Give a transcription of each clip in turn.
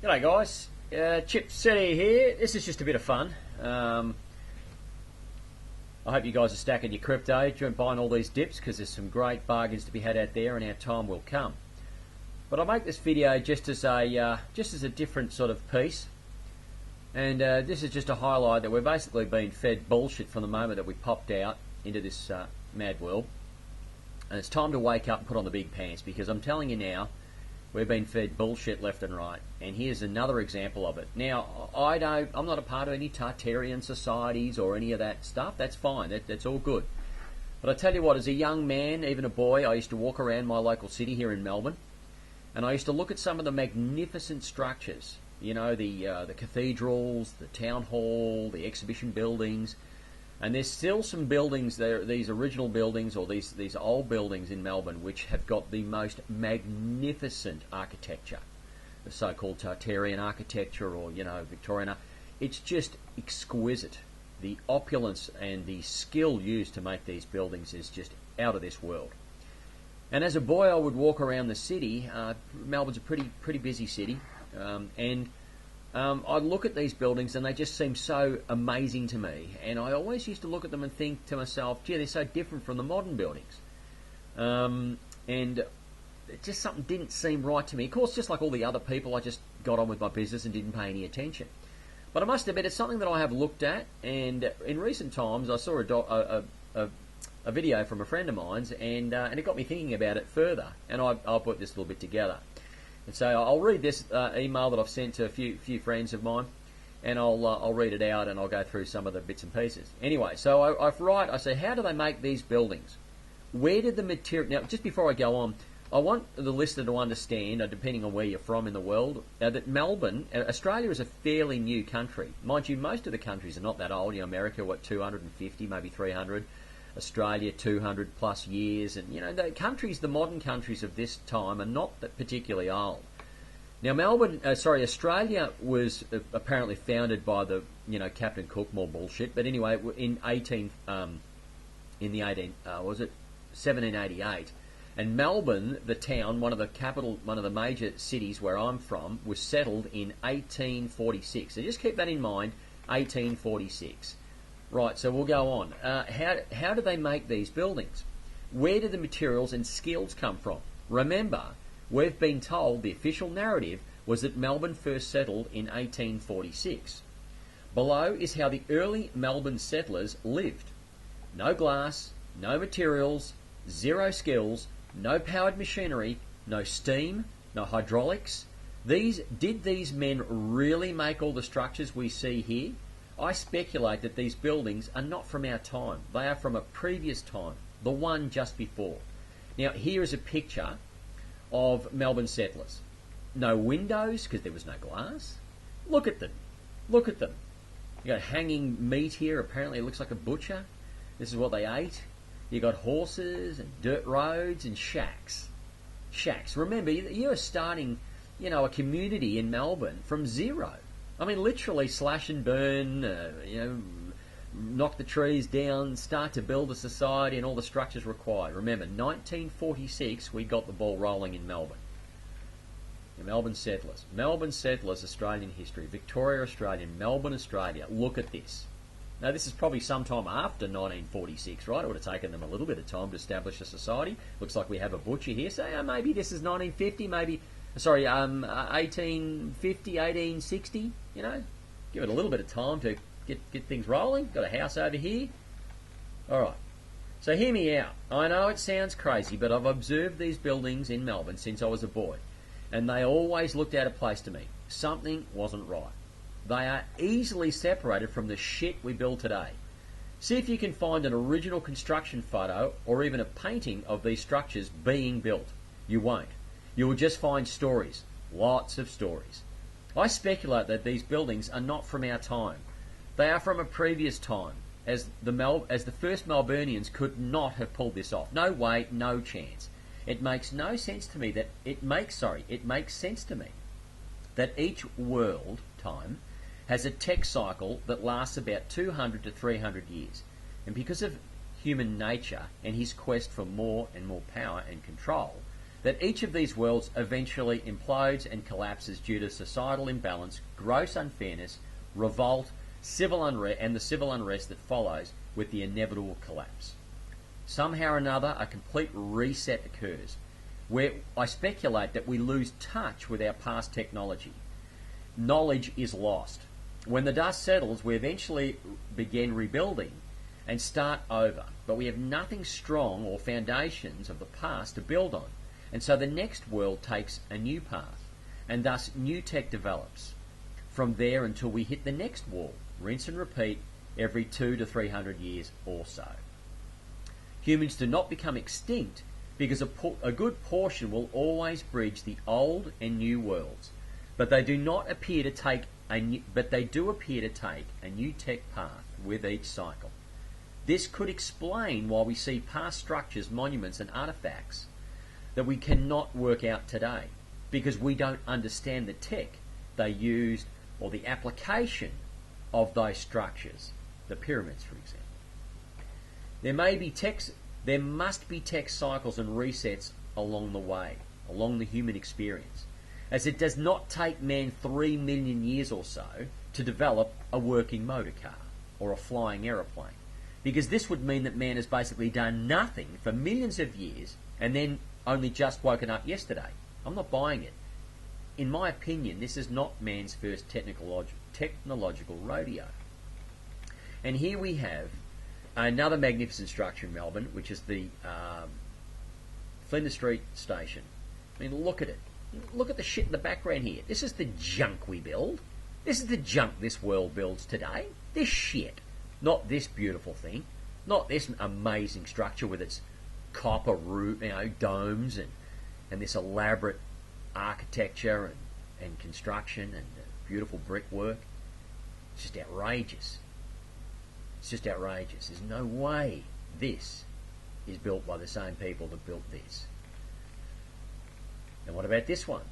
G'day guys, Chip City here. This is just a bit of fun. I hope you guys are stacking your crypto, buying all these dips because there's some great bargains to be had out there and our time will come. But I make this video just as a different sort of piece, and this is just a highlight that we're basically being fed bullshit from the moment that we popped out into this mad world, and it's time to wake up and put on the big pants, because I'm telling you now, we've been fed bullshit left and right, and here's another example of it. Now, I'm not a part of any Tartarian societies or any of that stuff. That's fine. That's all good. But I tell you what, as a young man, even a boy, I used to walk around my local city here in Melbourne, and I used to look at some of the magnificent structures. You know, the cathedrals, the town hall, the exhibition buildings. And there's still some buildings there, these original buildings or these old buildings in Melbourne, which have got the most magnificent architecture, the so-called Tartarian architecture, or Victorian. It's just exquisite. The opulence and the skill used to make these buildings is just out of this world. And as a boy, I would walk around the city. Melbourne's a pretty busy city, and I'd look at these buildings and they just seem so amazing to me, and I always used to look at them and think to myself, gee, they're so different from the modern buildings, and it just something didn't seem right to me. Of course, just like all the other people, I just got on with my business and didn't pay any attention. But I must admit, it's something that I have looked at, and in recent times I saw a video from a friend of mine's, and it got me thinking about it further, and I'll put this little bit together. And so I'll read this email that I've sent to a few friends of mine, and I'll read it out, and I'll go through some of the bits and pieces. Anyway, so I say, how do they make these buildings? Where did the material... Now, just before I go on, I want the listener to understand, depending on where you're from in the world, that Melbourne, Australia is a fairly new country. Mind you, most of the countries are not that old. America, 250, maybe 300. Australia, 200 plus years, and the modern countries of this time are not that particularly old. Now, Australia was apparently founded by the Captain Cook, more bullshit. But anyway, in 1788, and Melbourne, the town, one of the major cities where I'm from, was settled in 1846. So just keep that in mind, 1846. Right, so we'll go on. How do they make these buildings? Where do the materials and skills come from? Remember, we've been told the official narrative was that Melbourne first settled in 1846. Below is how the early Melbourne settlers lived. No glass, no materials, zero skills, no powered machinery, no steam, no hydraulics. Did these men really make all the structures we see here? I speculate that these buildings are not from our time. They are from a previous time, the one just before. Now, here is a picture of Melbourne settlers. No windows, because there was no glass. Look at them. Look at them. You got hanging meat here. Apparently it looks like a butcher. This is what they ate. You got horses and dirt roads and shacks. Shacks. Remember, you're starting, a community in Melbourne from zero. I mean, literally slash and burn, knock the trees down, start to build a society and all the structures required. Remember, 1946, we got the ball rolling in Melbourne. The Melbourne settlers, Australian history, Victoria, Australia, Melbourne, Australia. Look at this. Now, this is probably sometime after 1946, right? It would have taken them a little bit of time to establish a society. Looks like we have a butcher here. So maybe this is 1950, 1850, 1860, give it a little bit of time to get things rolling. Got a house over here. All right. So hear me out. I know it sounds crazy, but I've observed these buildings in Melbourne since I was a boy, and they always looked out of place to me. Something wasn't right. They are easily separated from the shit we build today. See if you can find an original construction photo or even a painting of these structures being built. You won't. You will just find stories, lots of stories. I speculate that these buildings are not from our time. They are from a previous time, as the first Melburnians could not have pulled this off. No way, no chance. It makes sense to me that each world time has a tech cycle that lasts about 200 to 300 years. And because of human nature and his quest for more and more power and control, that each of these worlds eventually implodes and collapses due to societal imbalance, gross unfairness, revolt, civil unrest, and the civil unrest that follows with the inevitable collapse. Somehow or another, a complete reset occurs, where I speculate that we lose touch with our past technology. Knowledge is lost. When the dust settles, we eventually begin rebuilding and start over, but we have nothing strong or foundations of the past to build on, and so the next world takes a new path, and thus new tech develops. From there until we hit the next wall, rinse and repeat every 200 to 300 years or so. Humans do not become extinct because a good portion will always bridge the old and new worlds, but they do appear to take a new tech path with each cycle. This could explain why we see past structures, monuments and artifacts that we cannot work out today, because we don't understand the tech they used or the application of those structures, the pyramids for example. There must be tech cycles and resets along the way, along the human experience, as it does not take man 3 million years or so to develop a working motor car or a flying aeroplane, because this would mean that man has basically done nothing for millions of years and then only just woken up yesterday. I'm not buying it. In my opinion, this is not man's first technological rodeo. And here we have another magnificent structure in Melbourne, which is the Flinders Street station. I mean, look at it. Look at the shit in the background here. This is the junk we build. This is the junk this world builds today. This shit. Not this beautiful thing. Not this amazing structure with its copper roof, domes and this elaborate architecture and construction and beautiful brickwork. It's just outrageous. It's just outrageous. There's no way this is built by the same people that built this. And what about this one?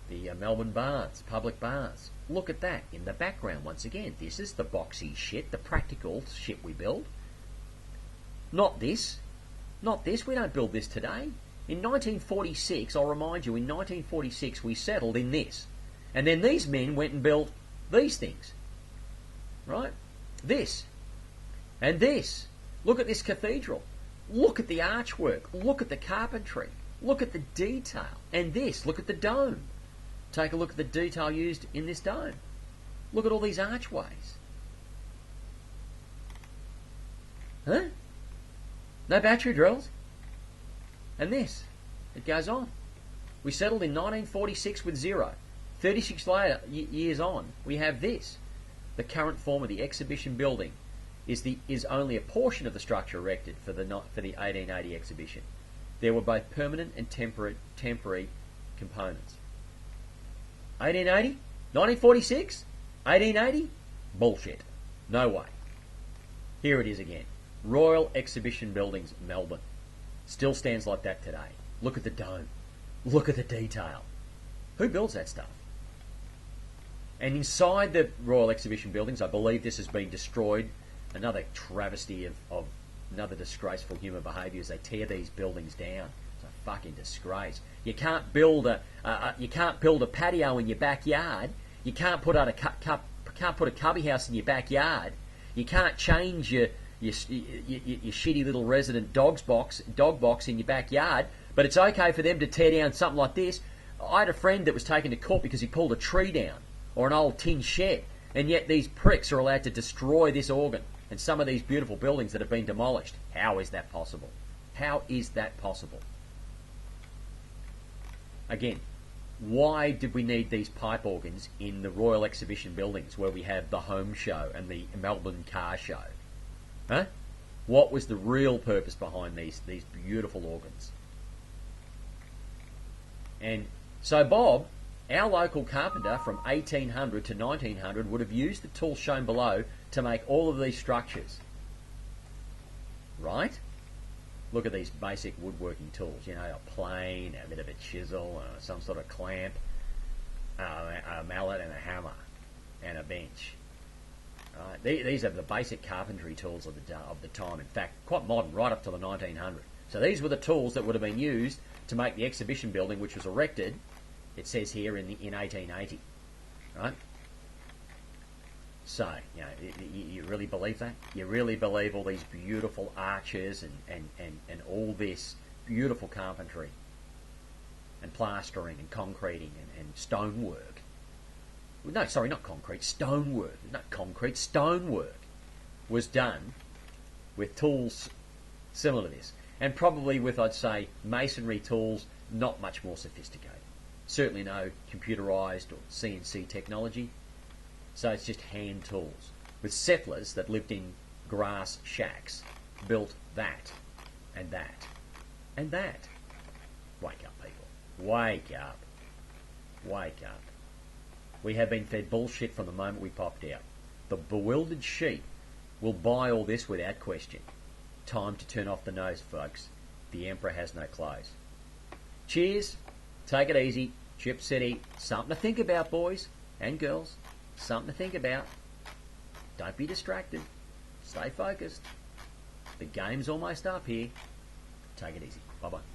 The Melbourne baths, public baths. Look at that in the background once again. This is the boxy shit, the practical shit we build. Not this. Not this. We don't build this today. In 1946, I'll remind you, in 1946 we settled in this. And then these men went and built these things. Right? This. And this. Look at this cathedral. Look at the archwork. Look at the carpentry. Look at the detail. And this. Look at the dome. Take a look at the detail used in this dome. Look at all these archways. Huh? No battery drills. And this. It goes on. We settled in 1946 with zero. 36 years on, we have this. The current form of the exhibition building is only a portion of the structure erected for the 1880 exhibition. There were both permanent and temporary components. 1880? 1946? 1880? Bullshit. No way. Here it is again. Royal Exhibition Buildings, Melbourne. Still stands like that today. Look at the dome. Look at the detail. Who builds that stuff? And inside the Royal Exhibition Buildings, I believe this has been destroyed. Another travesty of another disgraceful human behaviour as they tear these buildings down. It's a fucking disgrace. You can't build a patio in your backyard. You can't put out a cubby house in your backyard. You can't change your shitty little resident dog box in your backyard. But it's okay for them to tear down something like this. I had a friend that was taken to court because he pulled a tree down or an old tin shed, and yet these pricks are allowed to destroy this organ and some of these beautiful buildings that have been demolished. How is that possible? How is that possible? Again, why did we need these pipe organs in the Royal Exhibition Buildings where we have the home show and the Melbourne car show? Huh? What was the real purpose behind these beautiful organs? And so Bob, our local carpenter from 1800 to 1900, would have used the tools shown below to make all of these structures. Right? Look at these basic woodworking tools. You know, a plane, a bit of a chisel, some sort of clamp, a mallet and a hammer, and a bench. Right? These are the basic carpentry tools of the time. In fact, quite modern, right up to the 1900s. So these were the tools that would have been used to make the exhibition building, which was erected, it says here, in 1880, right? So, you know, you really believe that? You really believe all these beautiful arches and all this beautiful carpentry and plastering and concreting and stonework? No, sorry, not concrete, stonework. Not concrete, stonework was done with tools similar to this. And probably with, I'd say, masonry tools not much more sophisticated. Certainly no computerized or CNC technology. So it's just hand tools. With settlers that lived in grass shacks, built that, and that, and that. Wake up, people. Wake up. Wake up. We have been fed bullshit from the moment we popped out. The bewildered sheep will buy all this without question. Time to turn off the nose, folks. The Emperor has no clothes. Cheers. Take it easy. Chip City. Something to think about, boys and girls. Something to think about. Don't be distracted. Stay focused. The game's almost up here. Take it easy. Bye-bye.